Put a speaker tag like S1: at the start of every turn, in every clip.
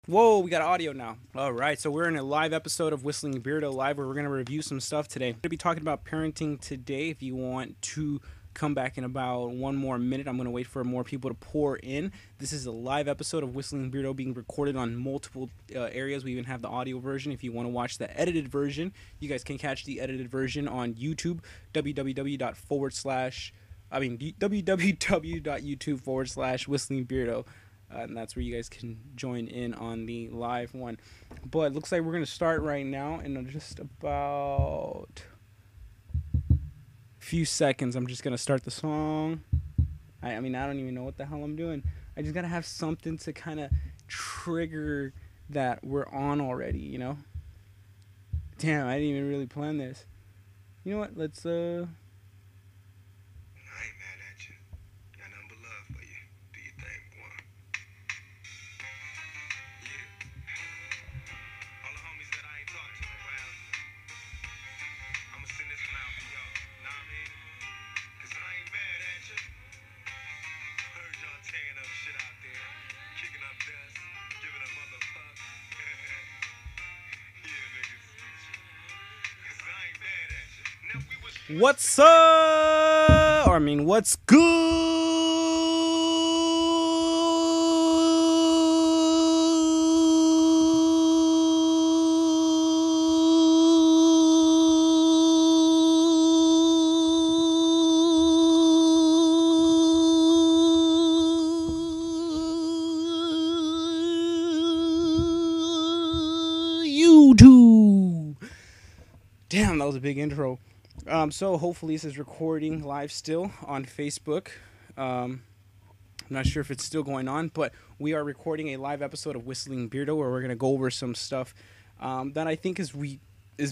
S1: Whoa, we got audio now. All right, so we're in a live episode of Whistlingbeardo Live where we're going to review some stuff today. We're going to be talking about parenting today. If you want to come back in about one more minute, I'm going to wait for more people to pour in. This is a live episode of Whistlingbeardo being recorded on multiple areas. We even have the audio version. If you want to watch the edited version, you guys can catch the edited version on YouTube, www.youtube.com/Whistlingbeardo. And that's where you guys can join in on the live one. But it looks like we're going to start right now in just about a few seconds. I'm just going to start the song. I mean, I don't even know what the hell I'm doing. I just got to have something to kind of trigger that we're on already, you know? Damn, I didn't even really plan this. You know what? Let's,
S2: I ain't mad at you. Got nothing but love for you. Do your thing, boy. Yeah. All the homies that I ain't talked to in a while, I'ma send this one out for y'all. Know what I mean? Cause I ain't mad at you. Heard y'all tearing up shit out there, kicking up dust, giving a motherfuck. Yeah, niggas. Cause I ain't mad at you. Now we was
S1: what's up? Or I mean, what's YouTube? Damn, that was a big intro. So hopefully this is recording live still on Facebook. I'm not sure if it's still going on, but we are recording a live episode of Whistlingbeardo where we're going to go over some stuff that I think is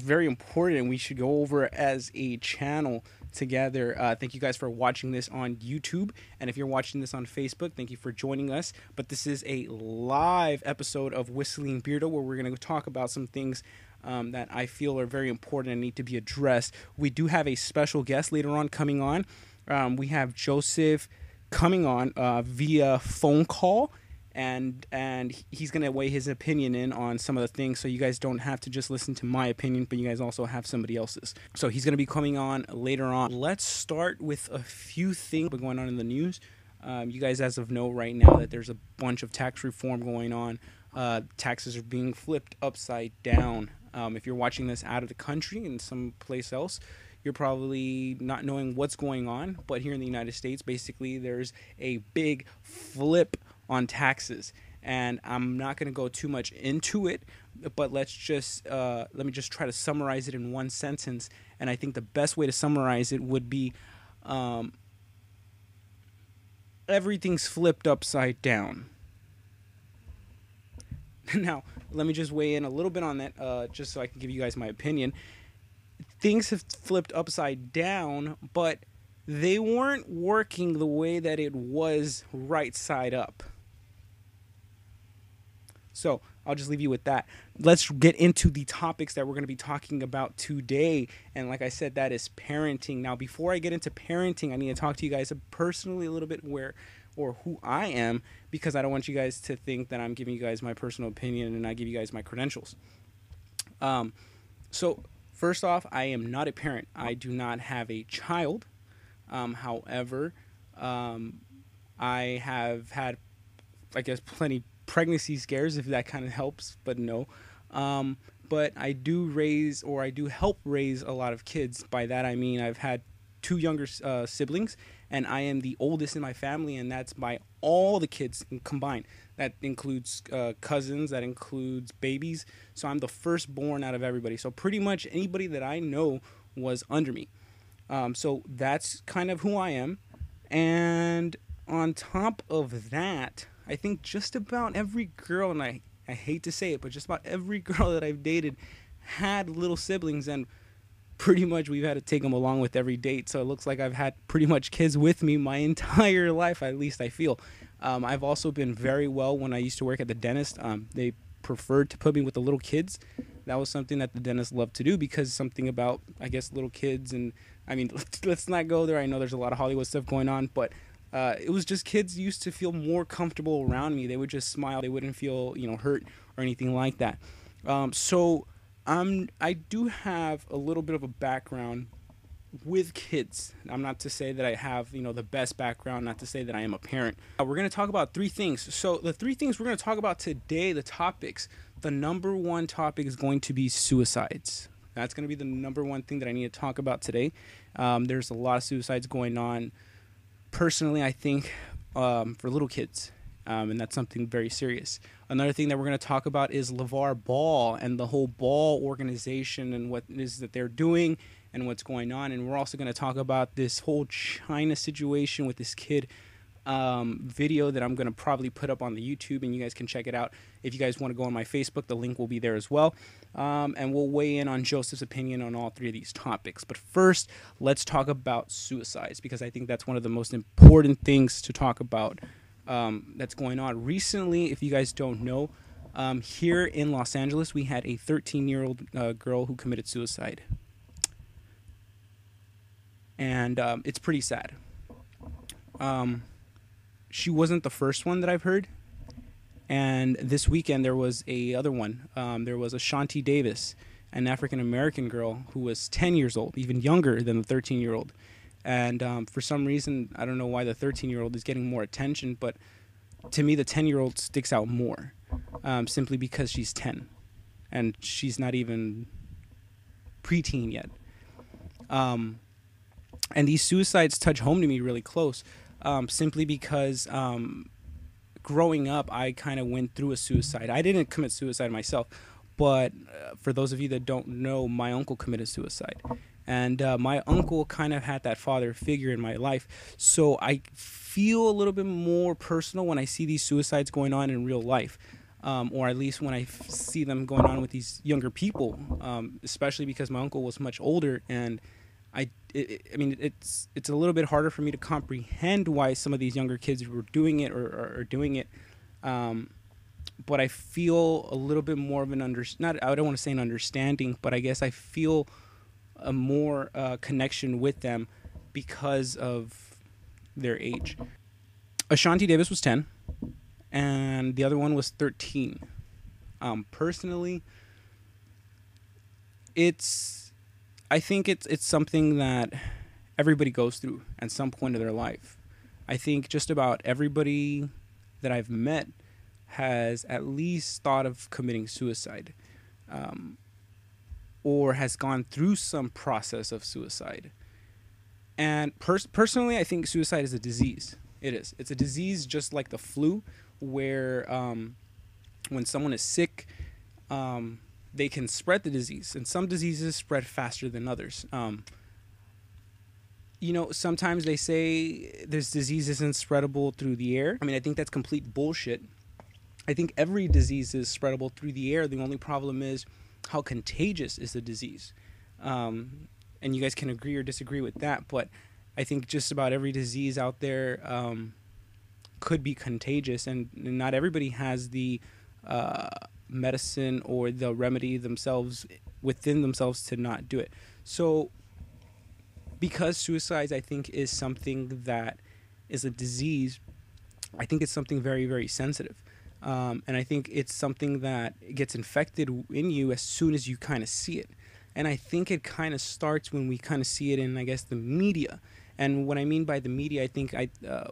S1: very important and we should go over as a channel together. Thank you guys for watching this on YouTube, and if you're watching this on Facebook, thank you for joining us. But this is a live episode of Whistlingbeardo where we're going to talk about some things that I feel are very important and need to be addressed. We do have a special guest later on coming on. We have Joseph coming on via phone call, and he's going to weigh his opinion in on some of the things, so you guys don't have to just listen to my opinion, but you guys also have somebody else's. So he's going to be coming on later on. Let's start with a few things going on in the news. You guys as of know right now that there's a bunch of tax reform going on. Taxes are being flipped upside down. If you're watching this out of the country and someplace else, you're probably not knowing what's going on. But here in the United States, basically, there's a big flip on taxes. And I'm not going to go too much into it, but let me just try to summarize it in one sentence. And I think the best way to summarize it would be everything's flipped upside down. Now, let me just weigh in a little bit on that, just so I can give you guys my opinion. Things have flipped upside down, but they weren't working the way that it was right side up. So I'll just leave you with that. Let's get into the topics that we're going to be talking about today. And like I said, that is parenting. Now, before I get into parenting, I need to talk to you guys personally a little bit who I am, because I don't want you guys to think that I'm giving you guys my personal opinion and I give you guys my credentials. So first off, I am not a parent. I do not have a child. However, I have had, I guess, plenty pregnancy scares, if that kind of helps, but no. But I do help raise a lot of kids. By that I mean I've had two younger siblings, and I am the oldest in my family, and that's by all the kids combined. That includes cousins, that includes babies. So I'm the firstborn out of everybody. So pretty much anybody that I know was under me. So that's kind of who I am. And on top of that, I think just about every girl, and I hate to say it, but just about every girl that I've dated had little siblings, and pretty much we've had to take them along with every date. So it looks like I've had pretty much kids with me my entire life, at least I feel. I've also been very well when I used to work at the dentist. They preferred to put me with the little kids. That was something that the dentist loved to do, because something about, I guess, little kids, and I mean, let's not go there. I know there's a lot of Hollywood stuff going on, but It was just kids used to feel more comfortable around me. They would just smile. They wouldn't feel, hurt or anything like that. So I do have a little bit of a background with kids. I'm not to say that I have, the best background, not to say that I am a parent. We're going to talk about three things. So the three things we're going to talk about today, the topics, the number one topic is going to be suicides. That's going to be the number one thing that I need to talk about today. There's a lot of suicides going on. Personally, I think for little kids, and that's something very serious. Another thing that we're going to talk about is Lavar Ball and the whole Ball organization and what it is that they're doing and what's going on. And we're also going to talk about this whole China situation with this kid video that I'm going to probably put up on the YouTube, and you guys can check it out. If you guys want to go on my Facebook, the link will be there as well. And we'll weigh in on Joseph's opinion on all three of these topics. But first, let's talk about suicides, because I think that's one of the most important things to talk about that's going on. Recently, if you guys don't know, here in Los Angeles, we had a 13-year-old girl who committed suicide. And it's pretty sad. She wasn't the first one that I've heard. And this weekend there was a other one. There was Ashanti Davis, an African-American girl who was 10 years old, even younger than the 13-year-old. And for some reason, I don't know why the 13-year-old is getting more attention, but to me the 10-year-old sticks out more, simply because she's 10. And she's not even preteen yet. And these suicides touch home to me really close, simply because growing up, I kind of went through a suicide. I didn't commit suicide myself, but for those of you that don't know, my uncle committed suicide. And my uncle kind of had that father figure in my life. So I feel a little bit more personal when I see these suicides going on in real life, or at least when I see them going on with these younger people, especially because my uncle was much older, and I mean, it's a little bit harder for me to comprehend why some of these younger kids were doing it or are doing it. But I feel a little bit more of an I don't want to say an understanding, but I guess I feel a more connection with them because of their age. Ashanti Davis was 10, and the other one was 13. Personally, I think it's something that everybody goes through at some point of their life. I think just about everybody that I've met has at least thought of committing suicide, or has gone through some process of suicide. And personally, I think suicide is a disease. It is. It's a disease just like the flu, where when someone is sick, they can spread the disease, and some diseases spread faster than others. Sometimes they say this disease isn't spreadable through the air. I mean, I think that's complete bullshit. I think every disease is spreadable through the air. The only problem is how contagious is the disease. And you guys can agree or disagree with that, but I think just about every disease out there could be contagious, and not everybody has the medicine or the remedy within themselves to not do it. So because suicides, I think, is something that is a disease, I think it's something very, very sensitive. And I think it's something that gets infected in you as soon as you kind of see it. And I think it kind of starts when we kind of see it in, I guess, the media. And what I mean by the media, I think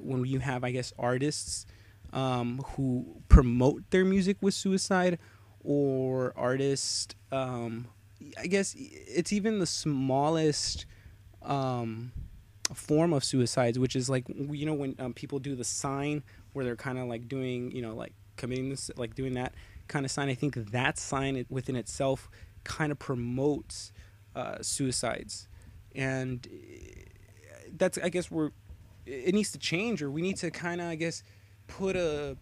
S1: when you have, I guess, artists who promote their music with suicide, or artists, I guess it's even the smallest form of suicides, which is like, when people do the sign where they're kind of like doing, like committing this, like doing that kind of sign. I think that sign within itself kind of promotes suicides. And that's, I guess, it needs to change, or we need to kind of, I guess, put an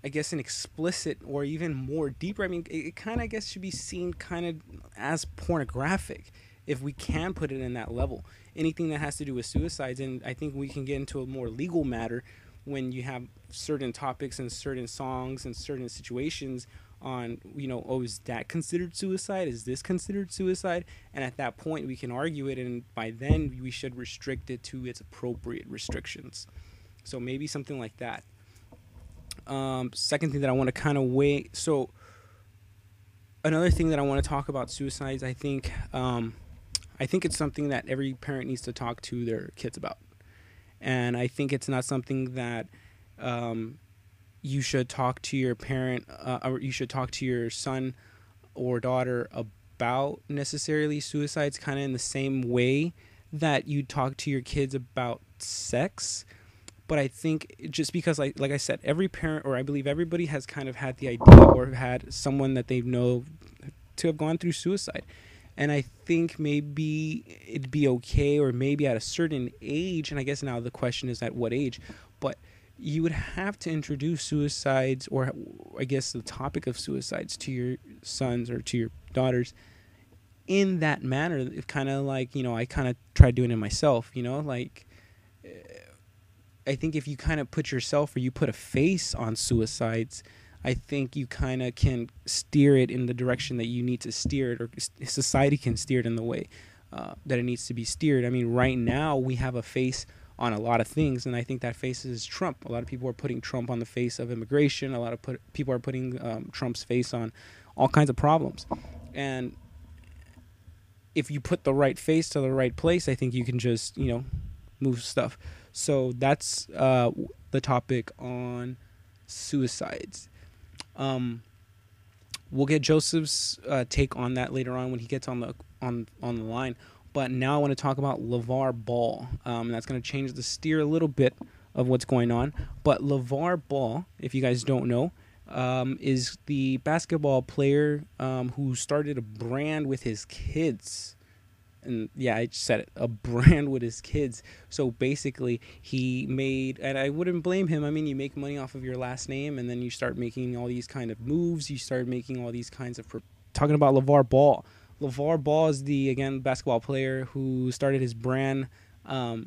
S1: explicit or even more deeper. I mean, it kind of, I guess, should be seen kind of as pornographic, if we can put it in that level. Anything that has to do with suicides, and I think we can get into a more legal matter when you have certain topics and certain songs and certain situations on, is that considered suicide? Is this considered suicide? And at that point, we can argue it, and by then we should restrict it to its appropriate restrictions. So maybe something like that. Second thing that I want to kind of weigh. So another thing that I want to talk about suicides. I think it's something that every parent needs to talk to their kids about, and I think it's not something that you should talk to your parent or you should talk to your son or daughter about necessarily suicides, kind of in the same way that you talk to your kids about sex. But I think just because, like I said, every parent, or I believe everybody, has kind of had the idea or had someone that they know to have gone through suicide. And I think maybe it'd be okay, or maybe at a certain age, and I guess now the question is at what age, but you would have to introduce suicides, or I guess the topic of suicides, to your sons or to your daughters in that manner. Kind of like, I kind of tried doing it myself, like I think if you kind of put yourself, or you put a face on suicides, I think you kind of can steer it in the direction that you need to steer it, or society can steer it in the way that it needs to be steered. I mean, right now we have a face on a lot of things, and I think that face is Trump. A lot of people are putting Trump on the face of immigration. A lot of people are putting Trump's face on all kinds of problems. And if you put the right face to the right place, I think you can just, move stuff. So that's the topic on suicides. We'll get Joseph's take on that later on when he gets on the line. But now I want to talk about LaVar Ball. That's going to change the steer a little bit of what's going on. But LaVar Ball, if you guys don't know, is the basketball player who started a brand with his kids. And yeah, I just said it, a brand with his kids. So basically he made, and I wouldn't blame him. I mean, you make money off of your last name, and then you start making all these kind of moves. You start making all these kinds of, talking about LaVar Ball. LaVar Ball is the, again, basketball player who started his brand, Ball,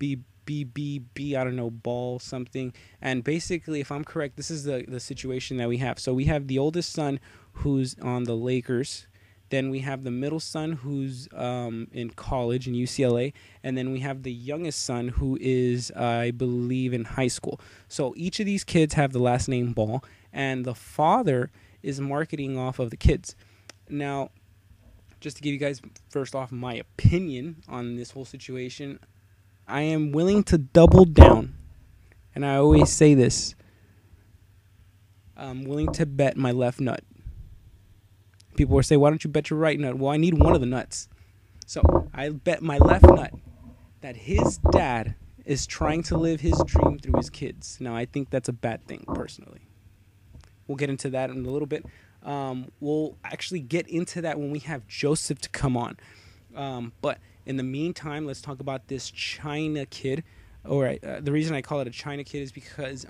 S1: BBB, I don't know, Ball something. And basically, if I'm correct, this is the situation that we have. So we have the oldest son who's on the Lakers. Then we have the middle son who's in college in UCLA. And then we have the youngest son who is, I believe, in high school. So each of these kids have the last name Ball. And the father is marketing off of the kids. Now, just to give you guys, first off, my opinion on this whole situation, I am willing to double down. And I always say this. I'm willing to bet my left nut. People will say, why don't you bet your right nut? Well, I need one of the nuts. So I bet my left nut that his dad is trying to live his dream through his kids. Now, I think that's a bad thing, personally. We'll get into that in a little bit. We'll actually get into that when we have Joseph to come on. But in the meantime, let's talk about this China kid. Or the reason I call it a China kid is because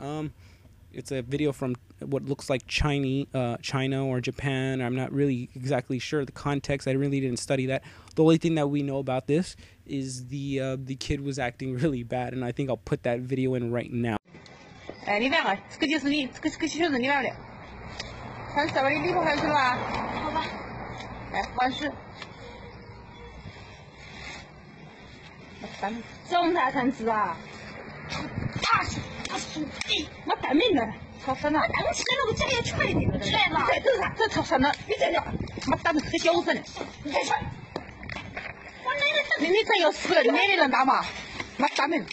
S1: it's a video from what looks like China or Japan. I'm not really exactly sure the context. I really didn't study that. The only thing that we know about this is the kid was acting really bad, and I think I'll put that video in right now.
S3: 你别个，这个就是你，这个就是你玩的。看这边的礼服还是吧？好吧。来换水。总裁才知啊。他是你，我单名的。超神了！我吃了，我这也踹你了，踹了！这超神了！你这个，我打的可小声了，你再踹！我奶奶，你这要死了，你奶奶能打吗？我打门。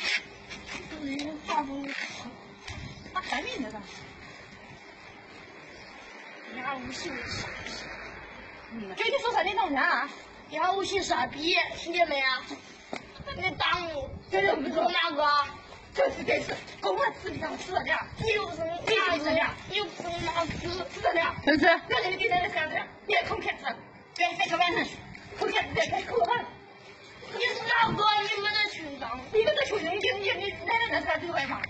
S3: 我单名的。具体说啥你弄啥？
S4: 要无心傻逼，兄弟们啊！你打我，
S3: 这就不说
S4: 哪个？
S3: 这是，狗我吃不上吃的，
S4: 你又是哪个？你又不是哪个？
S3: 吃的，真是。那给你给奶奶干的，别偷看吃，别开玩笑，偷看别开口玩。
S4: 你是哪个？你们的群长？
S3: 你们的群长，你奶奶那是干这个干嘛？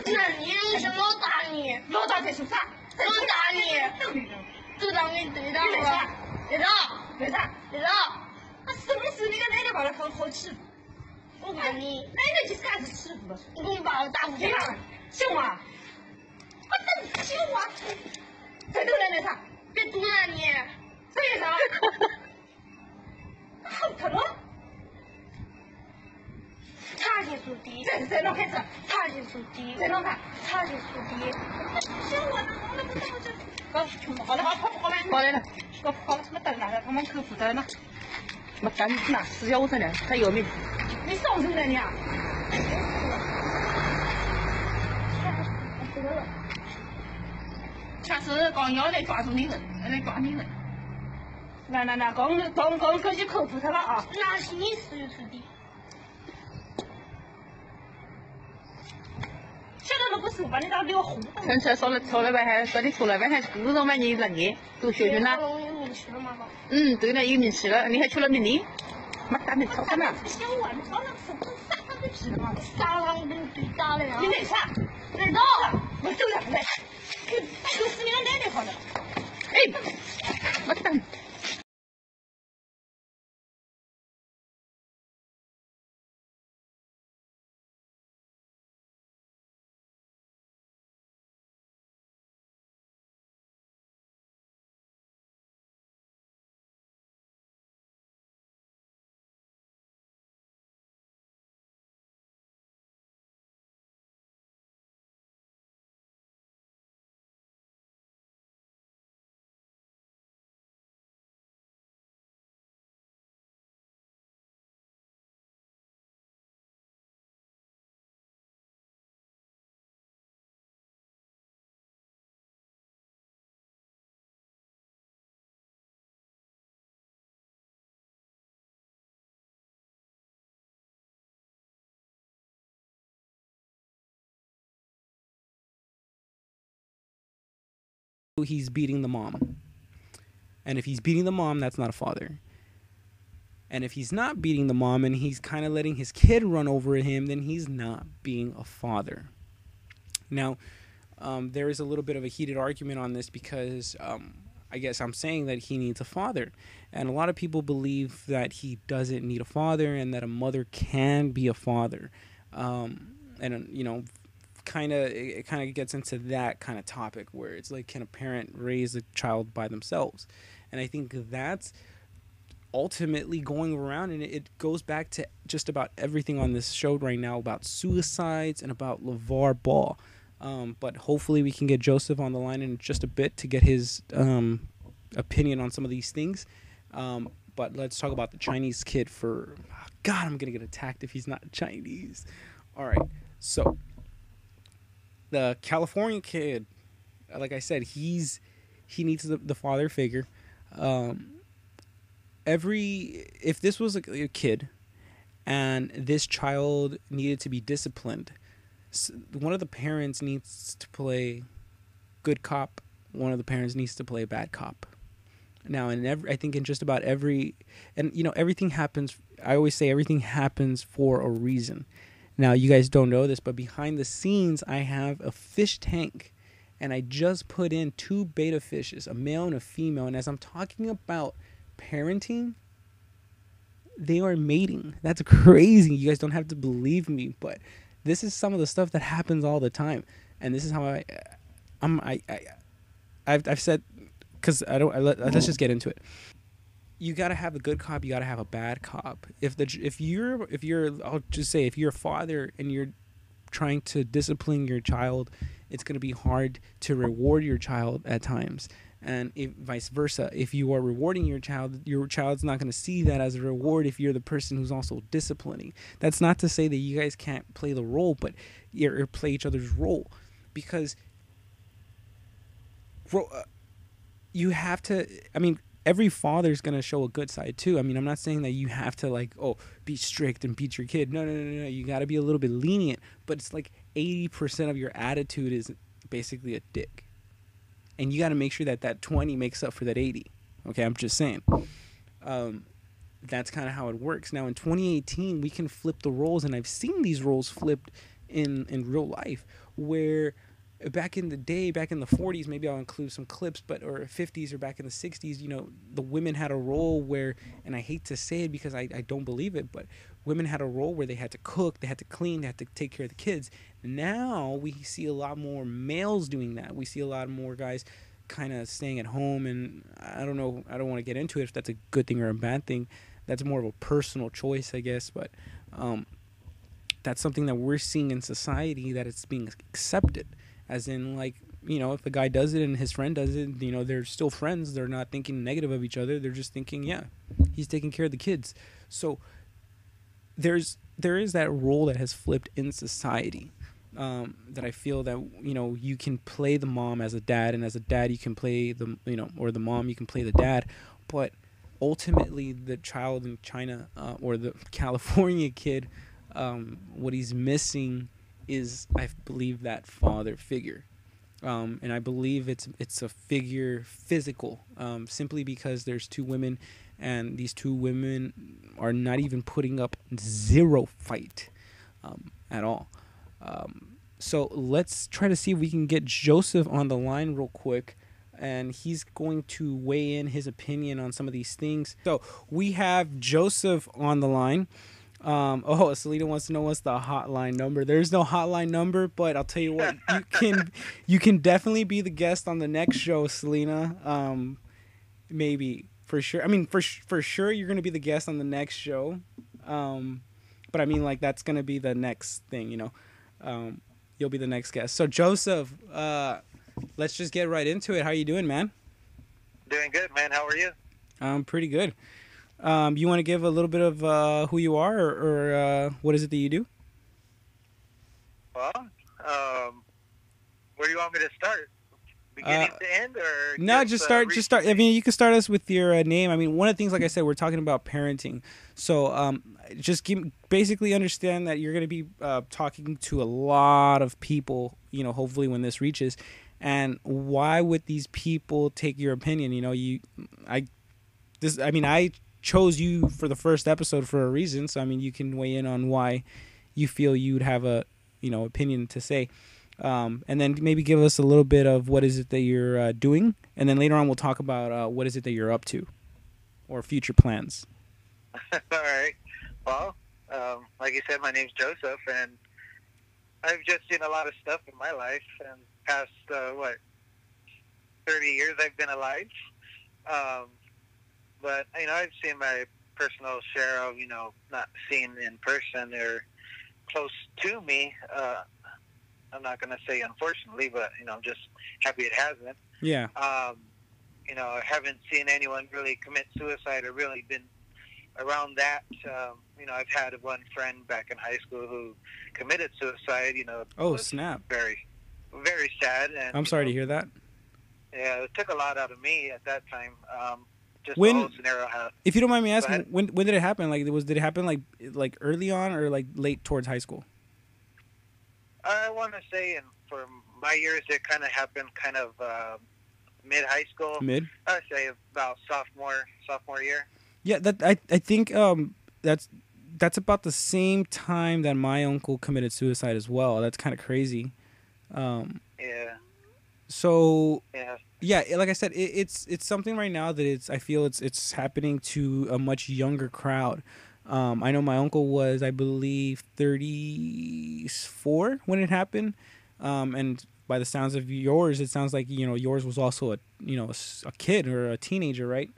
S4: 那你为什么要打你？
S3: 老大在说啥？
S4: 我打你，就当你对打我，对打。
S3: 那是不是你个奶奶把他好欺负？
S4: 我看你
S3: 奶奶就是干是欺负的，
S4: 你给我把我打不行啊？
S3: 行吗？我等你行吗？再丢奶奶啥？
S4: 别堵了你，
S3: 谁啥？好疼啊！
S4: 他就是的，属鸡，
S3: 再弄啥？
S4: 他是属鸡。
S3: 行，我那不行，好了，好来了，好了，什么灯了？他们客服的呢？什么灯那死腰子呢？他有没？你上手了你啊？下次刚要来抓住你们，来抓你们。那，刚可去客服他了啊！
S4: 那是你属鸡。
S3: 现在都不收，把你当给我哄。上车说了呗，还说你出来呗，还鼓捣嘛你那个都学学呢。
S4: 有名吃了吗？
S3: 对了，有名吃了，你还去了没呢？妈蛋的，吵什么？
S4: 小碗，你早上吃不撒他就吃了嘛？撒了我跟对打了呀。
S3: 你那啥？
S4: 知道。
S3: 我走了，来，给死你奶奶好了。哎，妈蛋。
S1: He's beating the mom. And if he's beating the mom, that's not a father. And if he's not beating the mom and he's kind of letting his kid run over him, then he's not being a father. Now, there is a little bit of a heated argument on this because I guess I'm saying that he needs a father. And a lot of people believe that he doesn't need a father and that a mother can be a father. And, you know, it kind of gets into that kind of topic where it's like, can a parent raise a child by themselves? And I think that's ultimately going around, and it goes back to just about everything on this show right now about suicides and about LaVar Ball. But hopefully we can get Joseph on the line in just a bit to get his opinion on some of these things. But let's talk about the Chinese kid for... God, I'm going to get attacked if he's not Chinese. All right, so the California kid, like I said, he needs the father figure. If this was a kid and this child needed to be disciplined, one of the parents needs to play good cop, one of the parents needs to play bad cop. Now, I think in just about every, and you know, everything happens, I always say everything happens for a reason. Now, you guys don't know this, but behind the scenes, I have a fish tank, and I just put in 2 betta fishes, a male and a female. And as I'm talking about parenting, they are mating. That's crazy. You guys don't have to believe me, but this is some of the stuff that happens all the time. And this is how I've said, because let's just get into it. You gotta have a good cop. You gotta have a bad cop. If you're I'll just say, if you're a father and you're trying to discipline your child, it's gonna be hard to reward your child at times. And if vice versa, if you are rewarding your child's not gonna see that as a reward. If you're the person who's also disciplining, that's not to say that you guys can't play the role, but or play each other's role, because you have to. I mean, every father's going to show a good side too. I mean, I'm not saying that you have to be strict and beat your kid. No. You got to be a little bit lenient, but it's like 80% of your attitude is basically a dick. And you got to make sure that 20 makes up for that 80. Okay, I'm just saying. That's kind of how it works. Now, in 2018, we can flip the roles, and I've seen these roles flipped in real life, where back in the day, back in the 40s, maybe I'll include some clips, or 50s or back in the 60s, you know, the women had a role where, and I hate to say it because I don't believe it, but women had a role where they had to cook, they had to clean, they had to take care of the kids. Now we see a lot more males doing that. We see a lot more guys kind of staying at home, and I don't know, I don't want to get into it if that's a good thing or a bad thing. That's more of a personal choice, I guess, but that's something that we're seeing in society, that it's being accepted, as in, like, you know, if a guy does it and his friend does it, you know, they're still friends. They're not thinking negative of each other. They're just thinking, yeah, he's taking care of the kids. So there is that role that has flipped in society, that I feel that, you know, you can play the mom as a dad, and as a dad you can play the, you know, or the mom, you can play the dad, but ultimately the child in China, or the California kid, what he's missing is, I believe, that father figure. And I believe it's a figure physical, simply because there's two women, and these two women are not even putting up zero fight at all. So let's try to see if we can get Joseph on the line real quick, and he's going to weigh in his opinion on some of these things. So we have Joseph on the line. Selena wants to know what's the hotline number. There's no hotline number, but I'll tell you what, you can definitely be the guest on the next show, Selena. Maybe, for sure. I mean, for sure you're going to be the guest on the next show. But I mean, like, that's going to be the next thing, you know. You'll be the next guest. So Joseph, let's just get right into it. How you doing, man?
S5: Doing good, man. How are you?
S1: I'm pretty good. You want to give a little bit of who you are, or what is it that you do?
S5: Well, where do you want me to start? Beginning to end, or
S1: no? Just start. I mean, you can start us with your name. I mean, one of the things, like I said, we're talking about parenting. So, just basically understand that you're going to be talking to a lot of people. You know, hopefully when this reaches, and why would these people take your opinion? You know, I chose you for the first episode for a reason. So, I mean, you can weigh in on why you feel you'd have a, you know, opinion to say. And then maybe give us a little bit of what is it that you're doing. And then later on we'll talk about what is it that you're up to or future plans.
S5: All right. Well, like you said, my name's Joseph, and I've just seen a lot of stuff in my life. And past, 30 years I've been alive. But, you know, I've seen my personal share of, you know, not seeing in person or close to me. I'm not going to say unfortunately, but, you know, I'm just happy it hasn't.
S1: Yeah.
S5: You know, I haven't seen anyone really commit suicide or really been around that. You know, I've had one friend back in high school who committed suicide, you know.
S1: Oh, snap.
S5: Very, very sad. And
S1: I'm sorry to hear that.
S5: Yeah, it took a lot out of me at that time. Just
S1: when,
S5: the whole scenario.
S1: If you don't mind me asking, when did it happen? Like, did it happen like early on or like late towards high school?
S5: I want to say, and for my years, it kind of happened kind of mid high school.
S1: Mid?
S5: I'd say about sophomore year.
S1: Yeah, that I think that's about the same time that my uncle committed suicide as well. That's kind of crazy.
S5: Yeah.
S1: So
S5: yeah,
S1: like I said, it's something right now that I feel it's happening to a much younger crowd. I know my uncle was, I believe, 34 when it happened, and by the sounds of yours, it sounds like, you know, yours was also a kid or a teenager, right?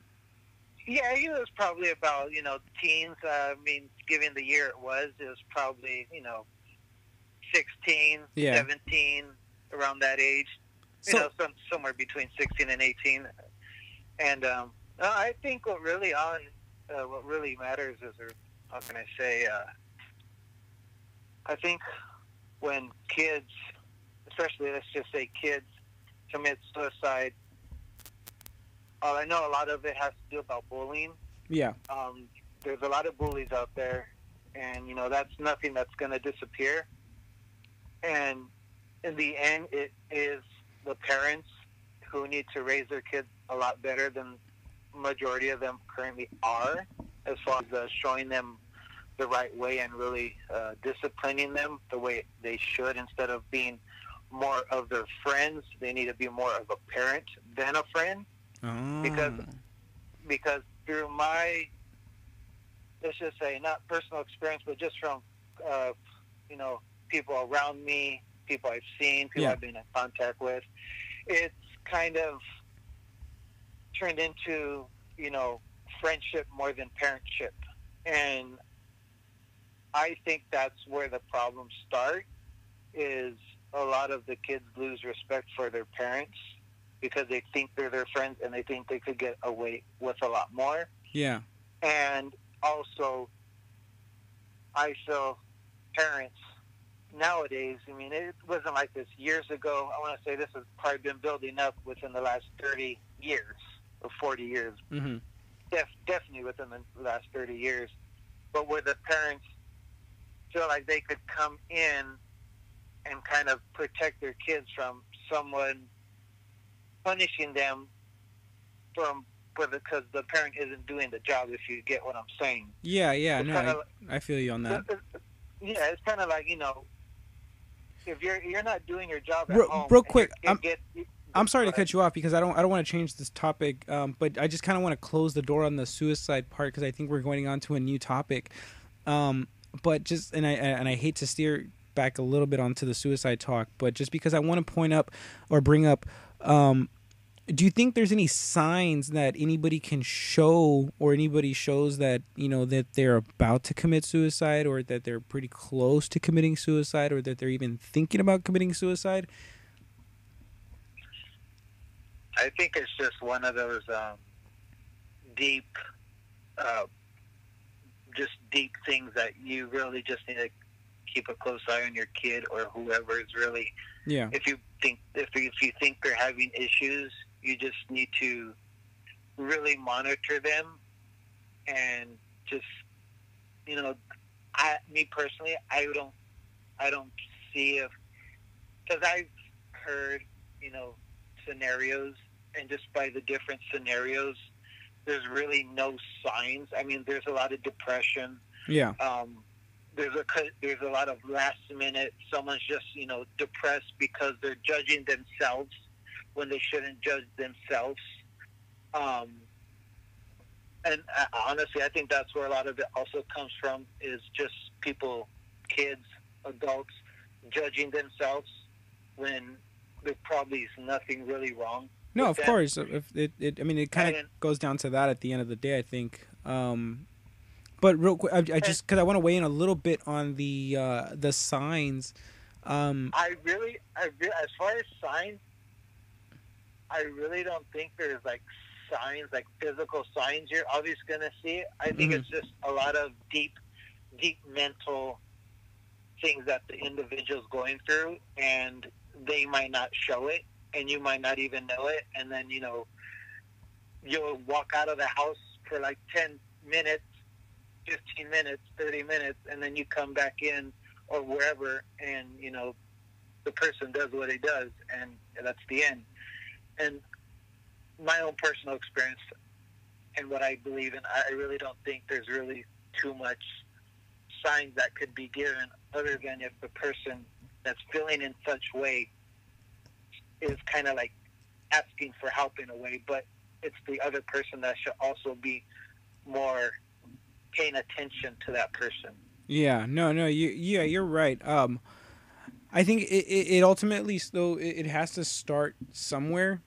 S5: Yeah, he was probably about, you know, teens. I mean, given the year it was probably, you know, 16, 17, around that age. You know, somewhere between 16 and 18. And I think what really matters is, or how can I say, I think when kids, especially let's just say kids, commit suicide, I know a lot of it has to do about bullying.
S1: Yeah.
S5: There's a lot of bullies out there, and, you know, that's nothing that's going to disappear. And in the end, it is the parents who need to raise their kids a lot better than majority of them currently are, as far as showing them the right way and really disciplining them the way they should, instead of being more of their friends. They need to be more of a parent than a friend. Because through my, let's just say, not personal experience, but just from you know, people around me, people I've seen, people I've been in contact with, it's kind of turned into, you know, friendship more than parentship. And I think that's where the problems start. Is a lot of the kids lose respect for their parents because they think they're their friends and they think they could get away with a lot more.
S1: Yeah.
S5: And also, I feel parents nowadays, I mean, it wasn't like this years ago. I want to say this has probably been building up within the last 30 years or 40 years.
S1: Mm-hmm.
S5: Definitely within the last 30 years. But where the parents feel like they could come in and kind of protect their kids from someone punishing them because the parent isn't doing the job, if you get what I'm saying.
S1: Yeah,
S5: It's
S1: no, I feel you on that.
S5: Yeah, it's kind of like, if you're not doing your job at
S1: Real
S5: home,
S1: quick,
S5: and
S1: I'm sorry to cut you off because I don't want to change this topic, but I just kind of want to close the door on the suicide part because I think we're going on to a new topic. But just and I hate to steer back a little bit onto the suicide talk, but just because I want to point up or bring up, do you think there's any signs that anybody can show or anybody shows that that they're about to commit suicide or that they're pretty close to committing suicide or that they're even thinking about committing suicide?
S5: I think it's just one of those deep things that you really just need to keep a close eye on your kid or whoever is really.
S1: Yeah.
S5: If you think they're having issues, you just need to really monitor them and just me personally, I don't see because I've heard scenarios, and just by the different scenarios, there's really no signs. I mean, there's a lot of depression.
S1: Yeah.
S5: There's a lot of last minute. Someone's just depressed because they're judging themselves when they shouldn't judge themselves. And honestly, I think that's where a lot of it also comes from, is just kids, adults, judging themselves when there probably is nothing really wrong.
S1: No, of course. It kind of goes down to that at the end of the day, I think. But real quick, I just because I want to weigh in a little bit on the signs.
S5: I really, as far as signs, I really don't think there's signs, physical signs you're obviously gonna see. I think it's just a lot of deep mental things that the individual's going through, and they might not show it, and you might not even know it, and then you'll walk out of the house for 10 minutes, 15 minutes, 30 minutes, and then you come back in or wherever, and the person does what he does, and that's the end. And my own personal experience and what I believe in, I really don't think there's really too much signs that could be given other than if the person that's feeling in such way is kind of asking for help in a way, but it's the other person that should also be more paying attention to that person. Yeah,
S1: you're right. I think it ultimately still it has to start somewhere.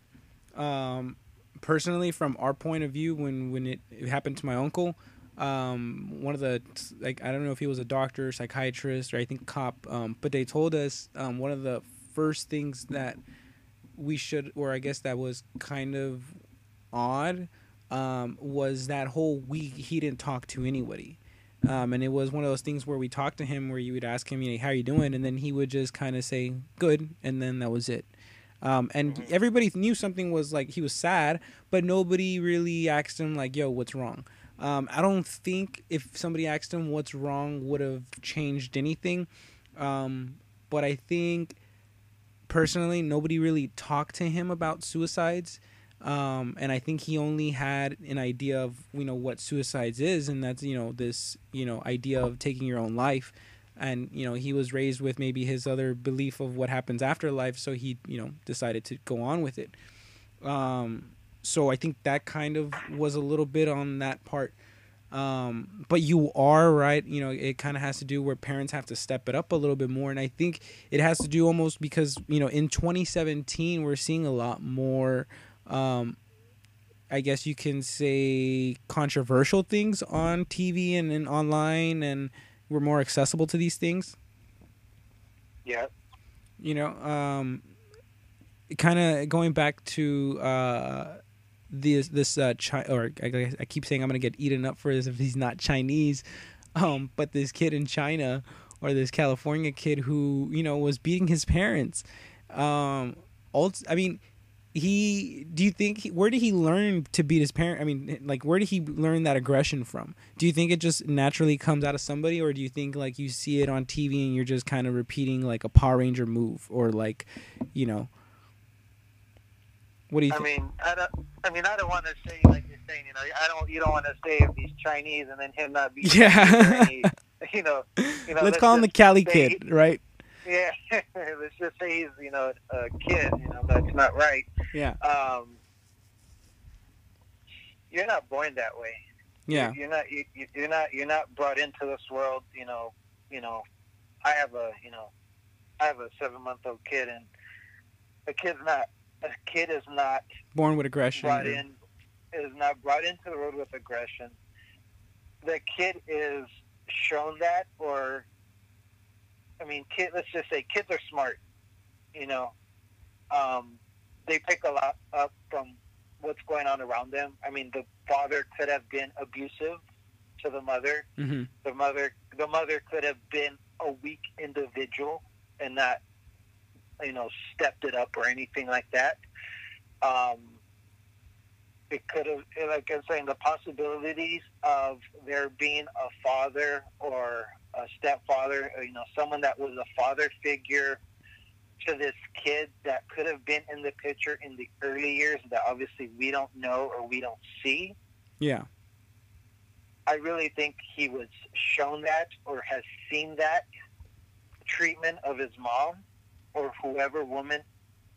S1: Personally, from our point of view, when it happened to my uncle, one of the I don't know if he was a doctor, psychiatrist, or I think cop, but they told us one of the first things that we should, or I guess that was kind of odd, was that whole week he didn't talk to anybody. And it was one of those things where we talked to him, where you would ask him, how are you doing? And then he would just kind of say, good. And then that was it. And everybody knew something was he was sad, but nobody really asked him yo, what's wrong? I don't think if somebody asked him what's wrong would have changed anything. But I think personally, nobody really talked to him about suicides. And I think he only had an idea of, what suicides is. And that's, this, idea of taking your own life. And, he was raised with maybe his other belief of what happens after life. So he, decided to go on with it. So I think that kind of was a little bit on that part. But you are right. It kind of has to do where parents have to step it up a little bit more. And I think it has to do almost because, in 2017, we're seeing a lot more, I guess you can say, controversial things on TV and online and, we're more accessible to these things.
S5: Yeah.
S1: You know, kind of going back to I keep saying I'm gonna get eaten up for this if he's not Chinese, but this kid in China, or this California kid who, you know, was beating his parents. I mean, do you think, where did he learn to beat his parent? I mean, like, where did he learn that aggression from? Do you think it just naturally comes out of somebody, or do you think like you see it on TV and you're just kind of repeating like a Power Ranger move, or like, you know, what do you think?
S5: I don't want to say, like you're saying, you know, you don't want to say if he's Chinese and then him not be Chinese, you know,
S1: let's call him the Cali kid, right?
S5: Yeah, let's just say he's, you know, a kid. You know, that's not right.
S1: Yeah.
S5: You're not born that way.
S1: Yeah.
S5: You're not brought into this world. You know. I have a 7-month-old kid, and a kid is not
S1: born with aggression.
S5: Is not brought into the world with aggression. The kid is shown that, or, I mean, let's just say kids are smart, you know. They pick a lot up from what's going on around them. I mean, the father could have been abusive to the mother.
S1: Mm-hmm.
S5: The mother could have been a weak individual and not, you know, stepped it up or anything like that. It could have, like I'm saying, the possibilities of there being a father or a stepfather, or, you know, someone that was a father figure to this kid that could have been in the picture in the early years that obviously we don't know or we don't see.
S1: Yeah.
S5: I really think he was shown that or has seen that treatment of his mom or whoever woman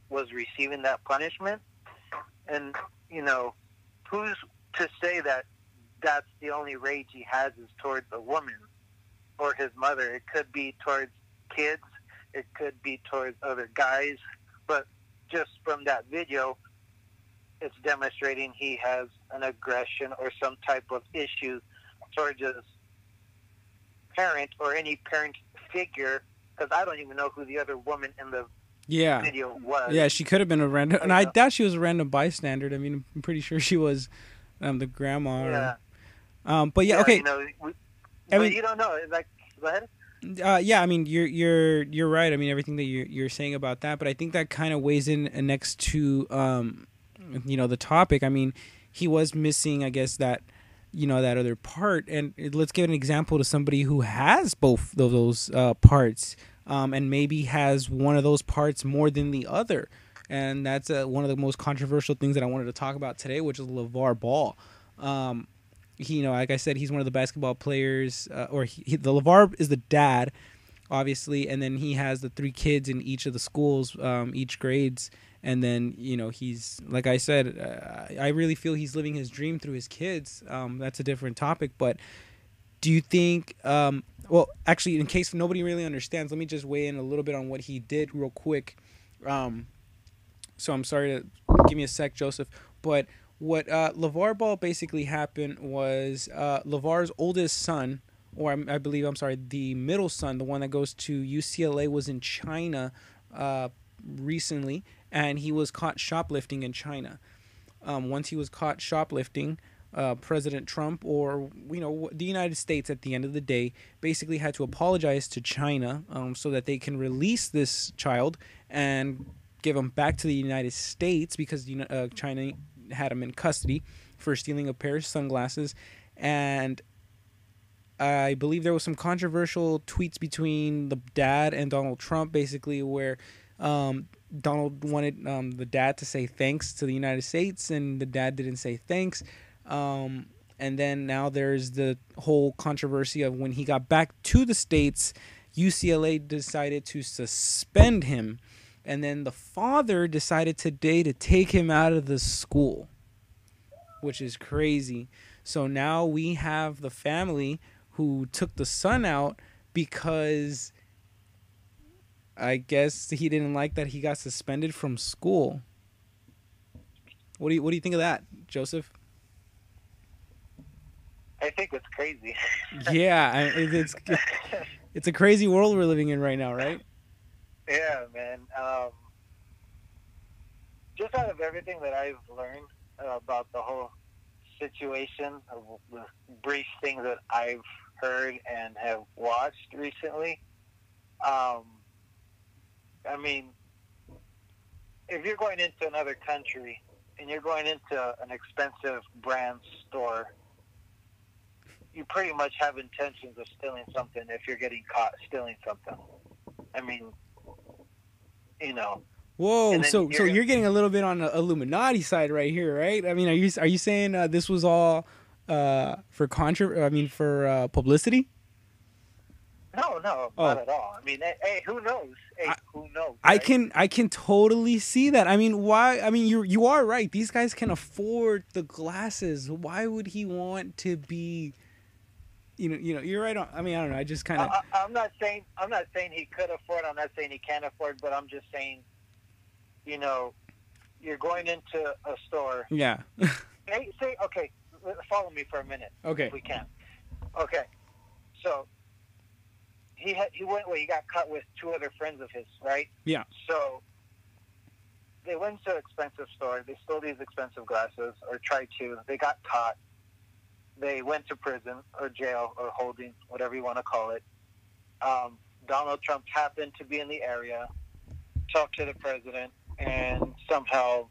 S5: was receiving that punishment. And, you know, who's to say that that's the only rage he has is towards a woman or his mother? It could be towards kids. It could be towards other guys. But just from that video, it's demonstrating he has an aggression or some type of issue towards his parent or any parent figure, because I don't even know who the other woman in the video was.
S1: Yeah, she could have been a random, and I doubt she was a random bystander. I mean, I'm pretty sure she was the grandma.
S5: Yeah.
S1: But yeah, okay.
S5: You know, you don't know. Like, go ahead.
S1: Yeah, I mean, you're right. I mean, everything that you're saying about that, but I think that kind of weighs in next to you know, the topic. I mean, he was missing, I guess, that, you know, that other part. And let's give an example to somebody who has both of those parts, and maybe has one of those parts more than the other. And that's one of the most controversial things that I wanted to talk about today, which is LaVar Ball. He, you know, like I said, he's one of the basketball players, or the LaVar is the dad, obviously, and then he has the 3 kids in each of the schools, each grades. And then, you know, he's, like I said, I really feel he's living his dream through his kids. That's a different topic. But do you think, well, actually, in case nobody really understands, let me just weigh in a little bit on what he did real quick. So I'm sorry to give me a sec, Joseph. But what LaVar Ball basically happened was LaVar's oldest son, or I believe, I'm sorry, the middle son, the one that goes to UCLA, was in China recently. And he was caught shoplifting in China. Once he was caught shoplifting, President Trump, or, you know, the United States at the end of the day, basically had to apologize to China so that they can release this child and give him back to the United States, because China had him in custody for stealing a pair of sunglasses. And I believe there was some controversial tweets between the dad and Donald Trump, basically, where Donald wanted the dad to say thanks to the United States, and the dad didn't say thanks. And then now there's the whole controversy of when he got back to the States, UCLA decided to suspend him. And then the father decided today to take him out of the school, which is crazy. So now we have the family who took the son out because I guess he didn't like that he got suspended from school. What do you think of that, Joseph?
S5: I think it's crazy.
S1: Yeah, it's a crazy world we're living in right now, right?
S5: Yeah, man. Just out of everything that I've learned about the whole situation, of the brief things that I've heard and have watched recently, I mean, if you're going into another country and you're going into an expensive brand store, you pretty much have intentions of stealing something if you're getting caught stealing something. I mean, you know.
S1: Whoa, so you're getting a little bit on the Illuminati side right here, right? I mean, are you saying this was all for publicity?
S5: No, not at all. I mean, hey, who knows? Who knows? Right?
S1: I can totally see that. I mean, why? I mean, you are right. These guys can afford the glasses. Why would he want to be? You know, you're right on. I mean, I don't know. I just kind of.
S5: I'm not saying he could afford. I'm not saying he can't afford. But I'm just saying, you know, you're going into a store.
S1: Yeah.
S5: Say, okay, follow me for a minute.
S1: Okay.
S5: If we can. Okay. So he got caught with two other friends of his, right?
S1: Yeah.
S5: So they went to an expensive store. They stole these expensive glasses, or tried to. They got caught. They went to prison or jail or holding, whatever you want to call it. Donald Trump happened to be in the area, talked to the president, and somehow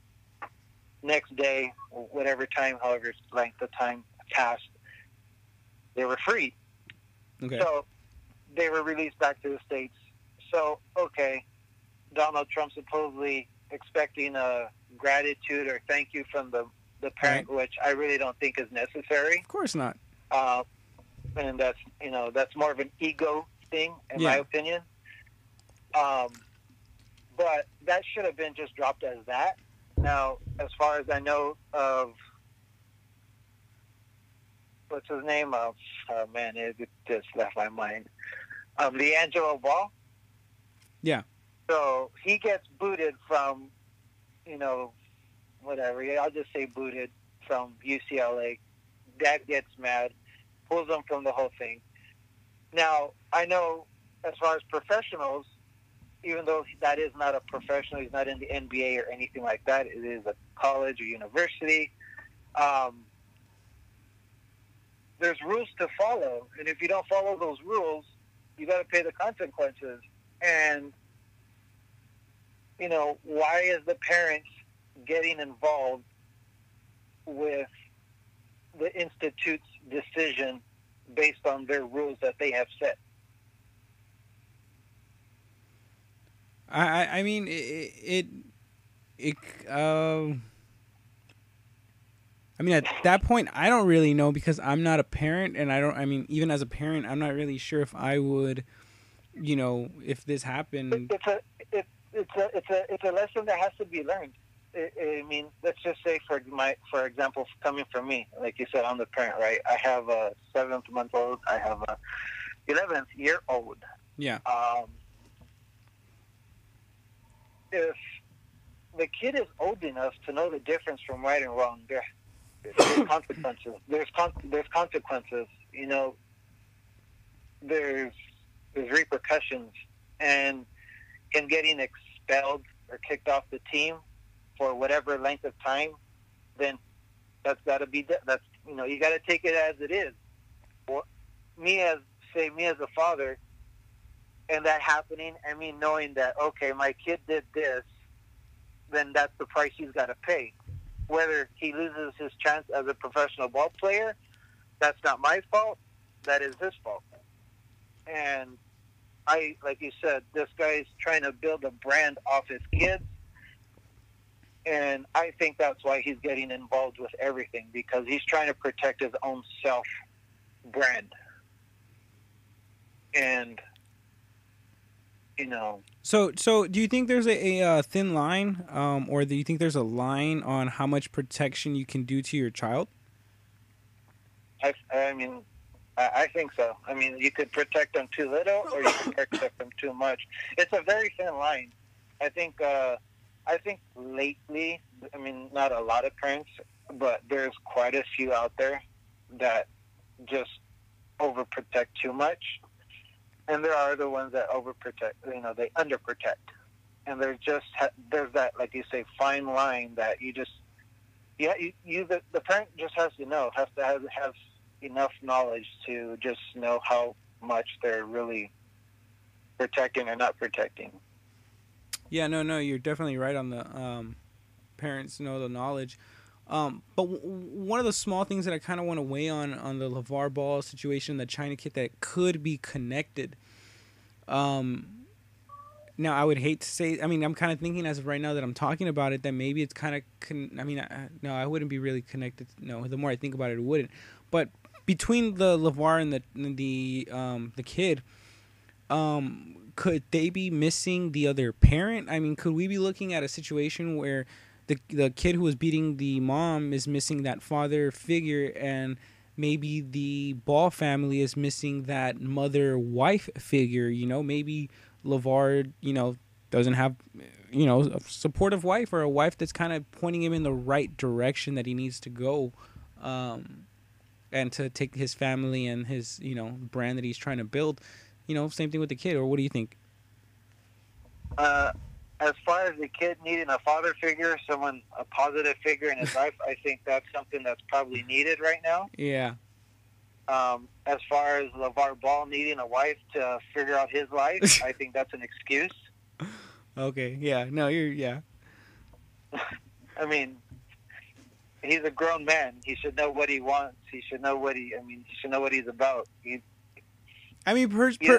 S5: next day, whatever time, however length of time passed, they were freed.
S1: Okay.
S5: So they were released back to the States. So, okay, Donald Trump supposedly expecting a gratitude or thank you from the parent, which I really don't think is necessary.
S1: Of course not.
S5: And that's more of an ego thing, in my opinion. But that should have been just dropped as that. Now, as far as I know of, what's his name? Oh man, it just left my mind. D'Angelo Ball.
S1: Yeah.
S5: So he gets booted from, whatever. I'll just say booted from UCLA. Dad gets mad, pulls him from the whole thing. Now, I know as far as professionals, even though that is not a professional, he's not in the NBA or anything like that, it is a college or university. There's rules to follow, and if you don't follow those rules, you got to pay the consequences. And, why is the parents getting involved with the institute's decision based on their rules that they have set?
S1: I mean, I mean, at that point, I don't really know because I'm not a parent, and even as a parent, I'm not really sure if I would, if this happened.
S5: It's a lesson that has to be learned. I mean, let's just say for example, coming from me, like you said, I'm the parent, right? I have a 7-month-old. I have a 11th-year-old.
S1: Yeah.
S5: If the kid is old enough to know the difference from right and wrong, there's consequences. There's consequences. There's repercussions, and him getting expelled or kicked off the team for whatever length of time, then that's got to be you got to take it as it is. Well, me as a father, and that happening, knowing that, okay, my kid did this, then that's the price he's got to pay. Whether he loses his chance as a professional ball player, that's not my fault. That is his fault. And like you said, this guy's trying to build a brand off his kids. And I think that's why he's getting involved with everything, because he's trying to protect his own self-brand. And,
S1: So do you think there's a thin line, or do you think there's a line on how much protection you can do to your child?
S5: I think so. You could protect them too little, or you can protect them too much. It's a very thin line. I think lately, not a lot of parents, but there's quite a few out there that just overprotect too much, and there are the ones that overprotect. You know, they underprotect, and there's that, like you say, fine line that you just the parent just has to know, has to have enough knowledge to just know how much they're really protecting or not protecting.
S1: Yeah, no, you're definitely right on the parents know the knowledge. But one of the small things that I kind of want to weigh on the LaVar Ball situation, the China kid, that could be connected. Now, I would hate to say, I mean, I'm kind of thinking as of right now that I'm talking about it, that maybe it's kind of, no, I wouldn't be really connected. No, the more I think about it, it wouldn't. But between the LaVar and the kid, could they be missing the other parent? I mean, could we be looking at a situation where the kid who was beating the mom is missing that father figure, and maybe the Ball family is missing that mother-wife figure? You know, maybe LaVar, doesn't have, a supportive wife, or a wife that's kind of pointing him in the right direction that he needs to go, and to take his family and his, brand that he's trying to build. Same thing with the kid. Or what do you think?
S5: As far as the kid needing a father figure, a positive figure in his life, I think that's something that's probably needed right now.
S1: Yeah.
S5: As far as LaVar Ball needing a wife to figure out his life, I think that's an excuse.
S1: Okay. Yeah. No, yeah.
S5: I mean, he's a grown man. He should know what he wants. He should know what he should know what he's about.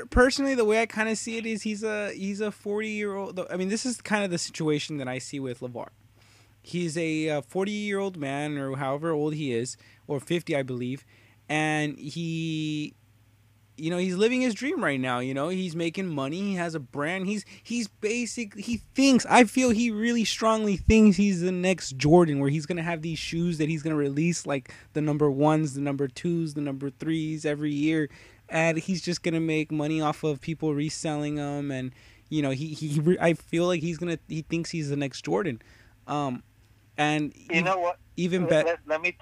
S1: Personally, the way I kind of see it is he's a 40-year-old. I mean, this is kind of the situation that I see with LaVar. He's a 40-year-old man, or however old he is, or 50, I believe, and he's living his dream right now. He's making money. He has a brand. I feel he really strongly thinks he's the next Jordan, where he's gonna have these shoes that he's gonna release, like the number 1s, the number 2s, the number 3s every year. And he's just gonna make money off of people reselling them, and I feel like he thinks he's the next Jordan, and
S5: you know what?
S1: Even better.
S5: Let me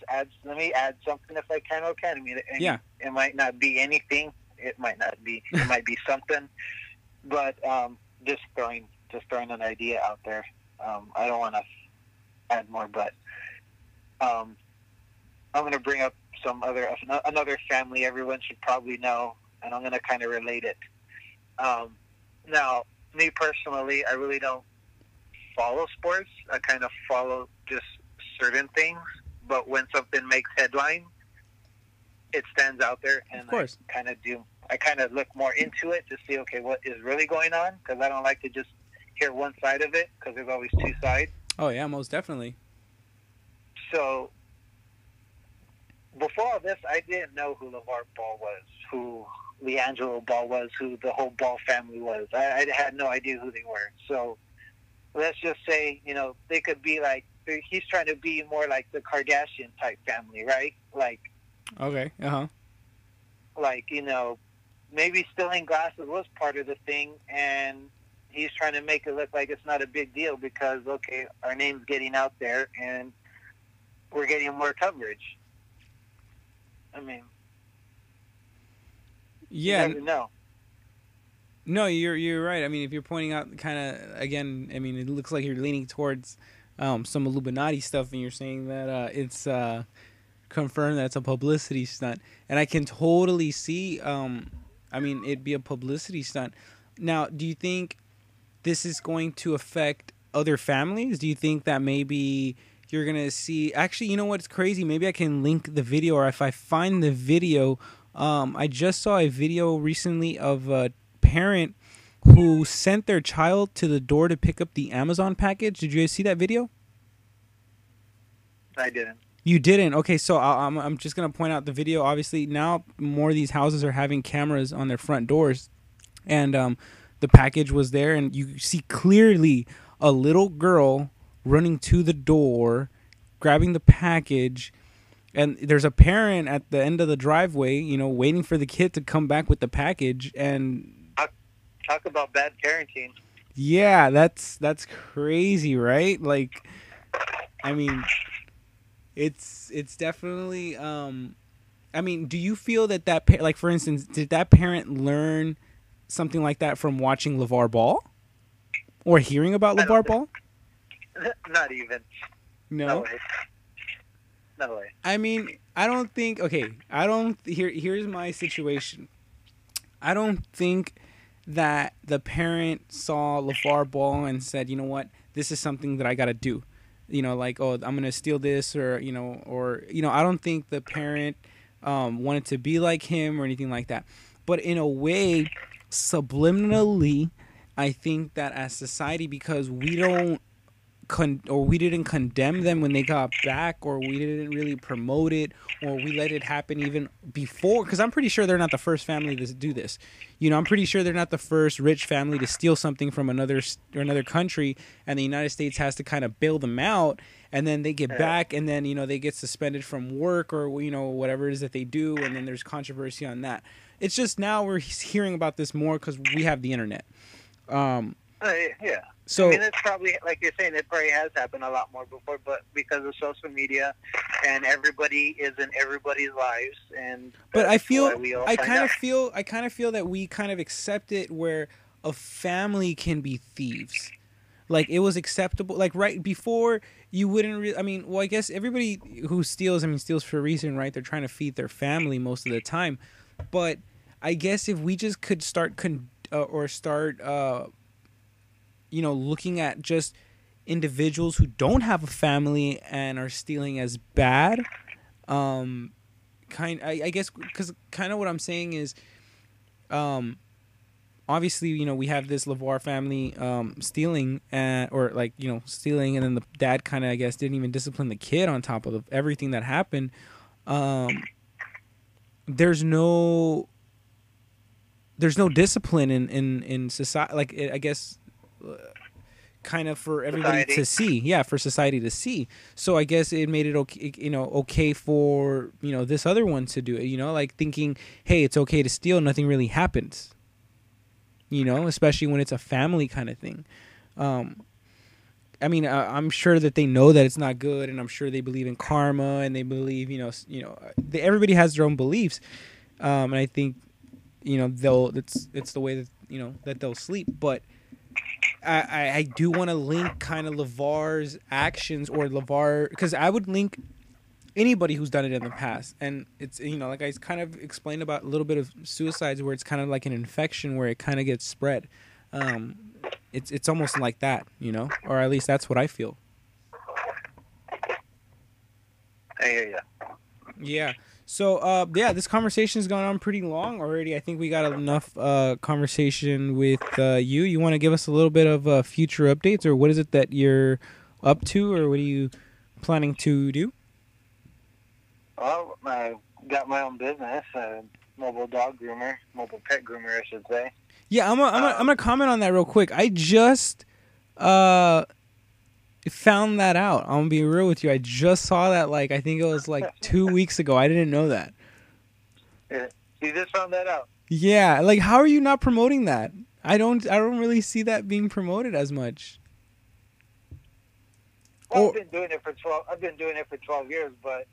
S5: add something if I can. Okay, I mean,
S1: yeah.
S5: It might not be anything. It might be something, but just throwing an idea out there. I don't want to add more, but I'm going to bring up another family everyone should probably know, and I'm going to kind of relate it. Now, me personally, I really don't follow sports. I kind of follow just certain things, but when something makes headline, it stands out there, and
S1: of course.
S5: I kind of look more into it to see, okay, what is really going on, because I don't like to just hear one side of it, because there's always two sides.
S1: Oh yeah, most definitely.
S5: So before all this, I didn't know who LaVar Ball was, who LeAngelo Ball was, who the whole Ball family was. I had no idea who they were. So let's just say, they could be like, he's trying to be more like the Kardashian type family, right? Like,
S1: okay,
S5: like, maybe stealing glasses was part of the thing, and he's trying to make it look like it's not a big deal because, okay, our name's getting out there and we're getting more coverage. I mean,
S1: yeah.
S5: You never know.
S1: No, you're right. I mean, if you're pointing out kind of, again, I mean, it looks like you're leaning towards some Illuminati stuff, and you're saying that it's confirmed that it's a publicity stunt. And I can totally see, it'd be a publicity stunt. Now, do you think this is going to affect other families? Do you think that maybe you're going to see... Actually, you know what's crazy? Maybe I can link the video, or if I find the video... I just saw a video recently of a parent who sent their child to the door to pick up the Amazon package. Did you guys see that video?
S5: I didn't.
S1: You didn't? Okay, so I'm just going to point out the video. Obviously, now more of these houses are having cameras on their front doors. And the package was there, and you see clearly a little girl running to the door, grabbing the package, and there's a parent at the end of the driveway, waiting for the kid to come back with the package. And
S5: talk about bad parenting.
S1: Yeah, that's crazy, right? Like, I mean, it's definitely I mean, do you feel that like, for instance, did that parent learn something like that from watching LaVar Ball or hearing about LaVar Ball?
S5: Not even.
S1: No.
S5: No way. No way.
S1: I mean, I don't think. Okay, here's my situation. I don't think that the parent saw LaVar Ball and said, you know what, this is something that I got to do. You know, like, oh, I'm going to steal this, or I don't think the parent wanted to be like him or anything like that. But in a way, subliminally, I think that as society, because we don't we didn't condemn them when they got back, or we didn't really promote it, or we let it happen even before, because I'm pretty sure they're not the first family to do this. You know, I'm pretty sure they're not the first rich family to steal something from another country, and the United States has to kind of bail them out, and then they get back, and then, you know, they get suspended from work, or, you know, whatever it is that they do, and then there's controversy on that. It's just now we're hearing about this more because we have the internet.
S5: Yeah.
S1: So,
S5: I mean, it's probably, like you're saying, it probably has happened a lot more before, but because of social media and everybody is in everybody's lives, and
S1: but I kind of feel that we kind of accept it where a family can be thieves. Like, it was acceptable. Like, right before, you wouldn't really. I mean, well, I guess everybody who steals, steals for a reason, right? They're trying to feed their family most of the time. But I guess if we just could start looking at just individuals who don't have a family and are stealing as bad, I guess, because kind of what I'm saying is, obviously, you know, we have this LaVar family stealing, stealing, and then the dad kind of, I guess, didn't even discipline the kid on top of everything that happened. There's no discipline in society, like, I guess, kind of for everybody to see. Yeah, for society to see. So I guess it made it okay for, you know, this other one to do it, you know, like thinking, hey, it's okay to steal, nothing really happens, you know, especially when it's a family kind of thing. I mean, I'm sure that they know that it's not good, and I'm sure they believe in karma, and they believe, everybody has their own beliefs, and I think, you know, it's the way that, you know, that they'll sleep. But I do want to link kind of LaVar's actions, or LaVar, because I would link anybody who's done it in the past, and it's, you know, like I kind of explained about a little bit of suicides where it's kind of like an infection where it kind of gets spread. It's almost like that, you know, or at least that's what I feel.
S5: I hear you.
S1: Yeah. So, this conversation's gone on pretty long already. I think we got enough conversation with you. You want to give us a little bit of future updates, or what is it that you're up to, or what are you planning to do?
S5: Well, I got my own business, mobile dog groomer, mobile pet groomer, I should say.
S1: Yeah, I'm gonna comment on that real quick. I just found that out. I'm gonna be real with you. I just saw that, like, I think it was like 2 weeks ago. I didn't know that.
S5: Yeah. You just found that out?
S1: Yeah, like, how are you not promoting that? I don't really see that being promoted as much.
S5: Well, I've been doing it for 12 years, but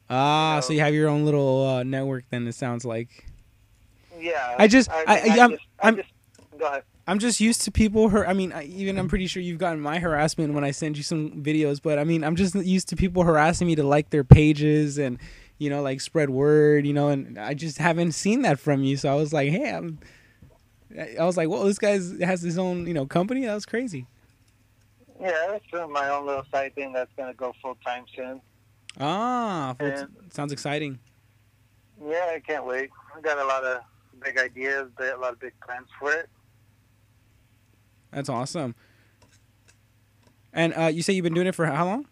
S1: so you have your own little network then, it sounds like.
S5: Yeah. Go ahead.
S1: I'm just used to people I'm pretty sure you've gotten my harassment when I send you some videos, but I mean, I'm just used to people harassing me to like their pages and, you know, like, spread word, you know, and I just haven't seen that from you. So I was like, hey, I was like, well, this guy has his own, you know, company. That was crazy.
S5: Yeah, it's my own little side thing that's going to go full-time soon.
S1: Sounds exciting.
S5: Yeah, I can't wait. I got a lot of big ideas, a lot of big plans for it.
S1: That's awesome. And you say you've been doing it for how long?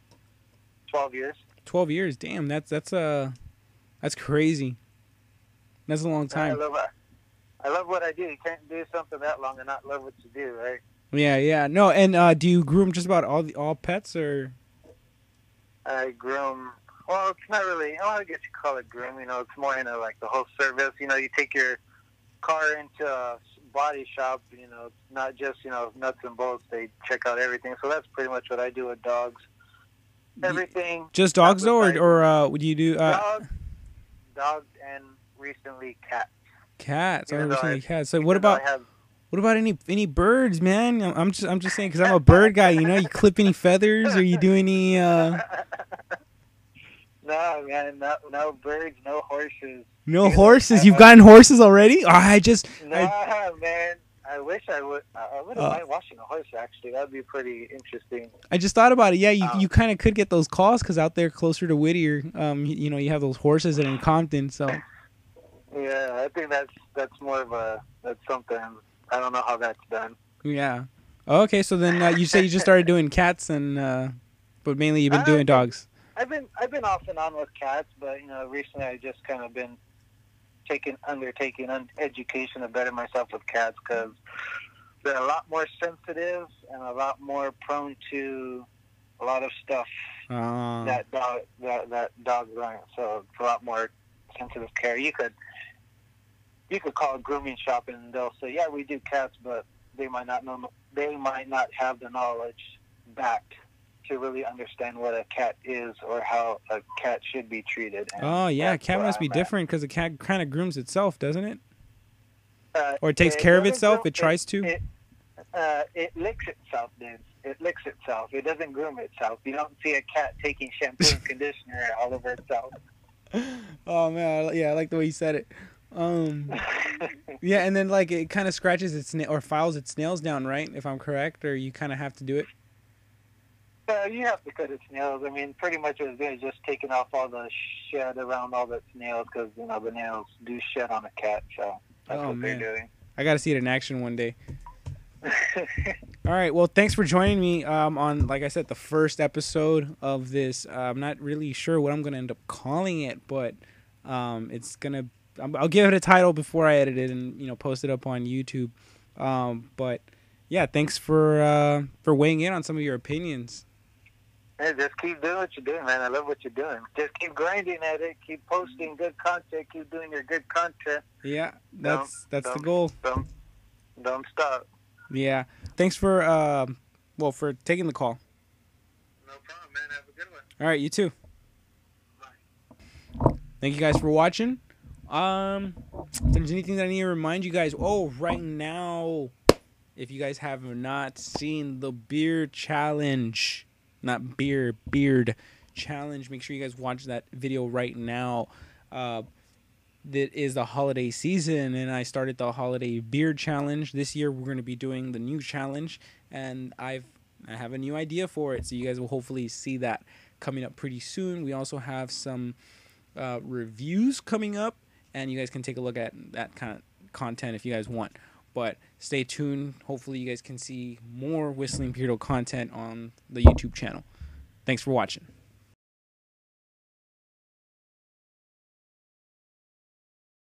S5: 12 years.
S1: 12 years. Damn, that's crazy. That's a long time.
S5: I love what I do. You can't do something that long and not love what you do, right?
S1: Yeah. No, and do you groom just about all pets, or?
S5: I groom. Well, it's not really. I guess you call it groom. You know, it's more into, like, the whole service. You know, you take your car into a body shop. You know, it's not just, you know, nuts and bolts. They check out everything. So that's pretty much what I do with dogs. Everything.
S1: Just dogs, though, or would you do?
S5: Dogs and recently cats.
S1: Cats.
S5: Even
S1: Oh,
S5: though
S1: recently
S5: I-
S1: cats. So
S5: even
S1: what
S5: though I
S1: about
S5: have-
S1: what about any birds, man? I'm just saying because I'm a bird guy. You know, you clip any feathers or you do any?
S5: No, man, no birds, no horses.
S1: No
S5: Even-
S1: horses.
S5: I-
S1: You've
S5: I-
S1: gotten horses already? Oh,
S5: Nah, man. I wish I would. I wouldn't
S1: Oh.
S5: mind watching a horse, actually. That'd be pretty interesting.
S1: I just thought about it. Yeah, you
S5: Oh.
S1: kind of could get those calls because out there closer to Whittier, you know, you have those horses that are in Compton. So
S5: Yeah, I think that's more of that's something. I don't know how that's done.
S1: yeah. Okay, so then you say you just started doing cats but mainly you've been doing dogs.
S5: I've been off and on with cats, but recently I just kind of been undertaking education to better myself with cats because they're a lot more sensitive and a lot more prone to a lot of stuff that dogs aren't. So it's a lot more sensitive care. You could call a grooming shop and they'll say, yeah, we do cats, but they might not know. They might not have the knowledge back to really understand what a cat is or how a cat should be treated. And
S1: Oh yeah, a
S5: that's
S1: cat
S5: where
S1: must be
S5: I'm at.
S1: different because a cat kind of grooms itself, doesn't it? Or it takes
S5: It
S1: care of
S5: doesn't
S1: itself.
S5: groom-
S1: It tries to.
S5: It licks itself, dude. It licks itself. It doesn't groom itself. You don't see a cat taking shampoo and conditioner all over itself.
S1: Oh man, I like the way you said it. Yeah, and then like it kind of scratches or files its nails down, right? If I'm correct, or you kind of have to do it.
S5: You have to cut its nails. I mean, pretty much what it's doing is just taking off all the shed around all its nails because the nails do shed on a cat. So that's what
S1: man.
S5: they're doing.
S1: I got to see it in action one day. All right. Well, thanks for joining me on, like I said, the first episode of this. I'm not really sure what I'm going to end up calling it, but it's going to... I'll give it a title before I edit it and, post it up on YouTube. But, yeah, thanks for weighing in on some of your opinions.
S5: Hey, just keep doing what you're doing, man. I love what you're doing. Just keep grinding at it. Keep posting good content. Keep doing your good content.
S1: Yeah, that's the goal.
S5: Don't stop.
S1: Yeah. Thanks for for taking the call.
S5: No problem, man. Have a good one.
S1: All right, you too.
S5: Bye.
S1: Thank you guys for watching. If there's anything that I need to remind you guys, right now, if you guys have not seen the beard challenge, not beard challenge, make sure you guys watch that video right now. That is the holiday season, and I started the holiday beard challenge. This year we're going to be doing the new challenge, and I have a new idea for it, so you guys will hopefully see that coming up pretty soon. We also have some reviews coming up, and you guys can take a look at that kind of content if you guys want. But stay tuned. Hopefully you guys can see more Whistling Beardo content on the YouTube channel. Thanks for watching.